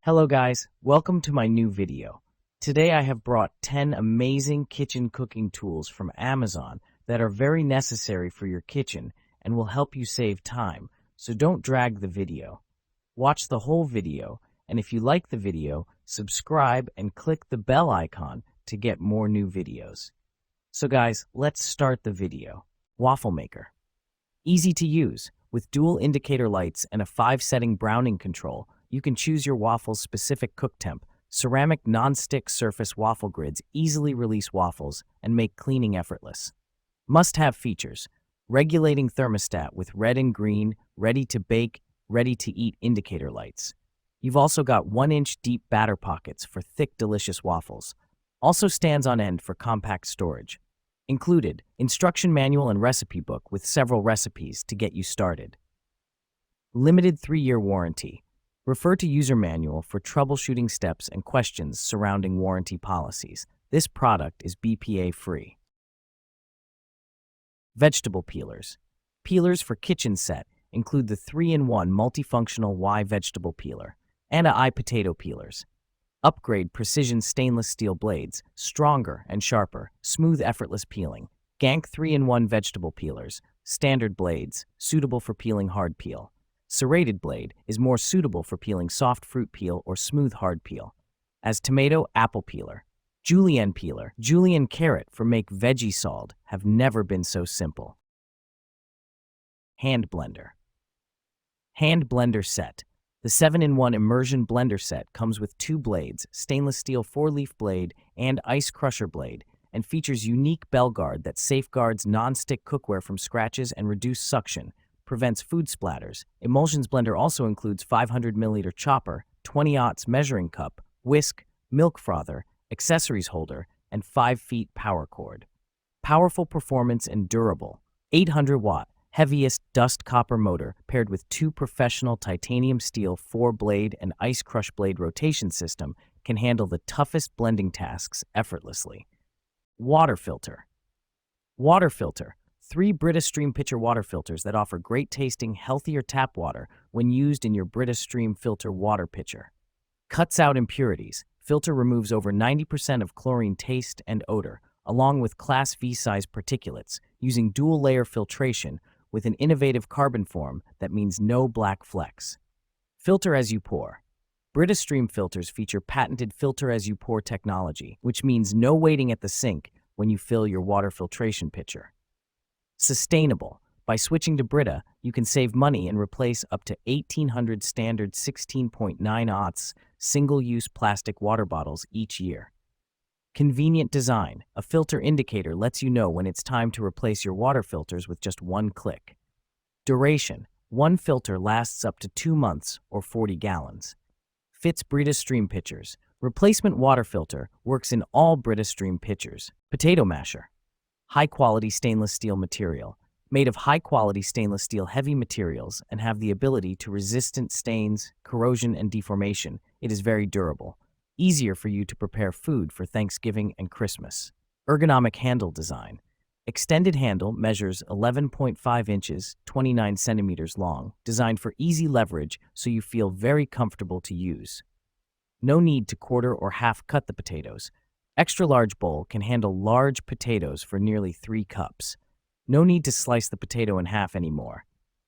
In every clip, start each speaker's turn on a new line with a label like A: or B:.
A: Hello guys, welcome to my new video. Today I have brought 10 amazing kitchen cooking tools from Amazon that are very necessary for your kitchen and will help you save time, so don't drag the video. Watch the whole video, and if you like the video, subscribe and click the bell icon to get more new videos. So guys, let's start the video. Waffle maker. Easy to use. With dual indicator lights and a 5-setting browning control, you can choose your waffle's specific cook temp. Ceramic non-stick surface waffle grids easily release waffles and make cleaning effortless. Must-have features: regulating thermostat with red and green, ready-to-bake, ready-to-eat indicator lights. You've also got 1-inch deep batter pockets for thick, delicious waffles. Also stands on end for compact storage. Included, instruction manual and recipe book with several recipes to get you started. Limited 3-year warranty. Refer to user manual for troubleshooting steps and questions surrounding warranty policies. This product is BPA-free. Vegetable peelers. Peelers for kitchen set include the 3-in-1 multifunctional Y vegetable peeler and I potato peelers. Upgrade precision stainless steel blades, stronger and sharper, smooth effortless peeling. Gank 3-in-1 vegetable peelers, standard blades, suitable for peeling hard peel. Serrated blade is more suitable for peeling soft fruit peel or smooth hard peel. As tomato apple peeler. Julienne peeler, julienne carrot for make veggie salt have never been so simple. Hand blender. Hand blender set. The 7-in-1 immersion blender set comes with 2 blades, stainless steel 4-leaf blade and ice crusher blade, and features unique bell guard that safeguards non-stick cookware from scratches and reduced suction, prevents food splatters. Emulsions blender also includes 500ml chopper, 20-aughts measuring cup, whisk, milk frother, accessories holder, and 5-feet power cord. Powerful performance and durable. 800-watt. Heaviest dust copper motor paired with 2 professional titanium steel 4-blade and ice crush blade rotation system can handle the toughest blending tasks effortlessly. Water filter. Water filter. 3 Brita Stream pitcher water filters that offer great tasting, healthier tap water when used in your Brita Stream filter water pitcher. Cuts out impurities. Filter removes over 90% of chlorine taste and odor, along with Class V size particulates, using dual layer filtration with an innovative carbon form that means no black flecks. Filter as you pour. Brita Stream filters feature patented filter as you pour technology, which means no waiting at the sink when you fill your water filtration pitcher. Sustainable. By switching to Brita, you can save money and replace up to 1,800 standard 16.9 single-use plastic water bottles each year. Convenient design. A filter indicator lets you know when it's time to replace your water filters with just 1 click. Duration. 1 filter lasts up to 2 months or 40 gallons. Fits Brita Stream pitchers. Replacement water filter works in all Brita Stream pitchers. Potato masher. High-quality stainless steel material. Made of high-quality stainless steel heavy materials and have the ability to resist stains, corrosion, and deformation, it is very durable. Easier for you to prepare food for Thanksgiving and Christmas. Ergonomic handle design. Extended handle measures 11.5 inches, 29 centimeters long, designed for easy leverage so you feel very comfortable to use. No need to quarter or half cut the potatoes. Extra large bowl can handle large potatoes for nearly 3 cups. No need to slice the potato in half anymore.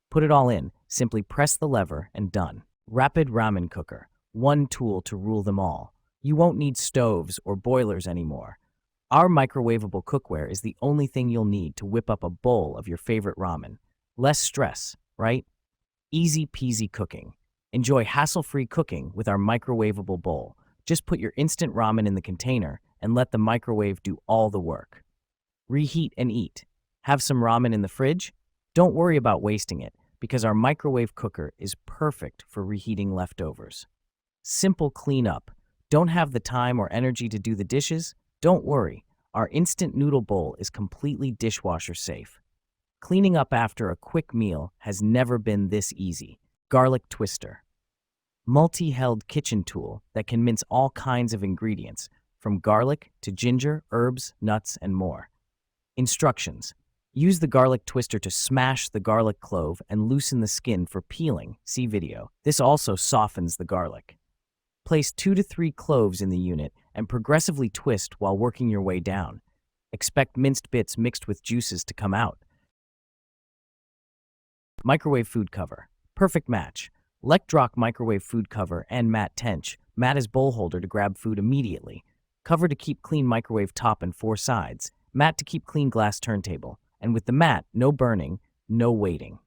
A: Put it all in, simply press the lever and done. Rapid ramen cooker. 1 tool to rule them all. You won't need stoves or boilers anymore. Our microwavable cookware is the only thing you'll need to whip up a bowl of your favorite ramen. Less stress, right? Easy peasy cooking. Enjoy hassle-free cooking with our microwavable bowl. Just put your instant ramen in the container and let the microwave do all the work. Reheat and eat. Have some ramen in the fridge? Don't worry about wasting it, because our microwave cooker is perfect for reheating leftovers. Simple cleanup. Don't have the time or energy to do the dishes? Don't worry, our instant noodle bowl is completely dishwasher safe. Cleaning up after a quick meal has never been this easy. Garlic twister. Multi-held kitchen tool that can mince all kinds of ingredients, from garlic to ginger, herbs, nuts, and more. Instructions. Use the garlic twister to smash the garlic clove and loosen the skin for peeling. See video. This also softens the garlic. Place 2 to 3 cloves in the unit and progressively twist while working your way down. Expect minced bits mixed with juices to come out. Microwave food cover. Perfect match. Lectrock microwave food cover and mat tench. Mat is bowl holder to grab food immediately. Cover to keep clean microwave top and 4 sides. Mat to keep clean glass turntable. And with the mat, no burning, no waiting.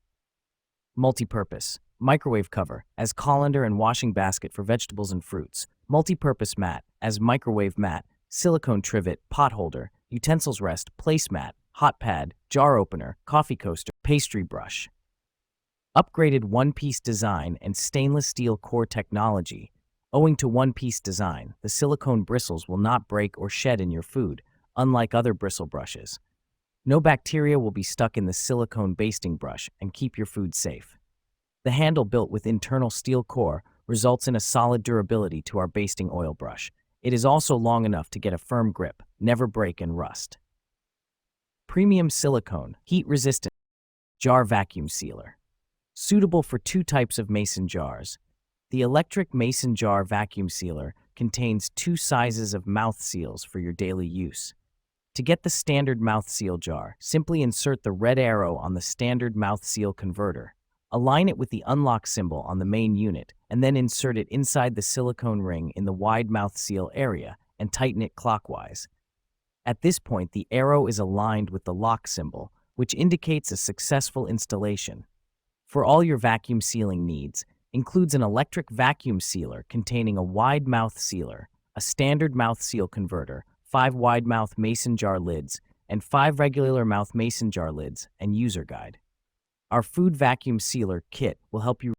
A: Multi-purpose. Microwave cover as colander and washing basket for vegetables and fruits. Multi-purpose mat as microwave mat, silicone trivet, pot holder, utensils rest, placemat, hot pad, jar opener, coffee coaster, pastry brush. Upgraded one-piece design and stainless steel core technology. Owing to one-piece design, the silicone bristles will not break or shed in your food, unlike other bristle brushes. No bacteria will be stuck in the silicone basting brush and keep your food safe. The handle built with internal steel core results in a solid durability to our basting oil brush. It is also long enough to get a firm grip, never break and rust. Premium silicone, heat-resistant, jar vacuum sealer. Suitable for 2 types of mason jars. The electric mason jar vacuum sealer contains 2 sizes of mouth seals for your daily use. To get the standard mouth seal jar, simply insert the red arrow on the standard mouth seal converter. Align it with the unlock symbol on the main unit, and then insert it inside the silicone ring in the wide mouth seal area and tighten it clockwise. At this point, the arrow is aligned with the lock symbol, which indicates a successful installation. For all your vacuum sealing needs, includes an electric vacuum sealer containing a wide mouth sealer, a standard mouth seal converter, 5 wide mouth mason jar lids, and 5 regular mouth mason jar lids, and user guide. Our food vacuum sealer kit will help you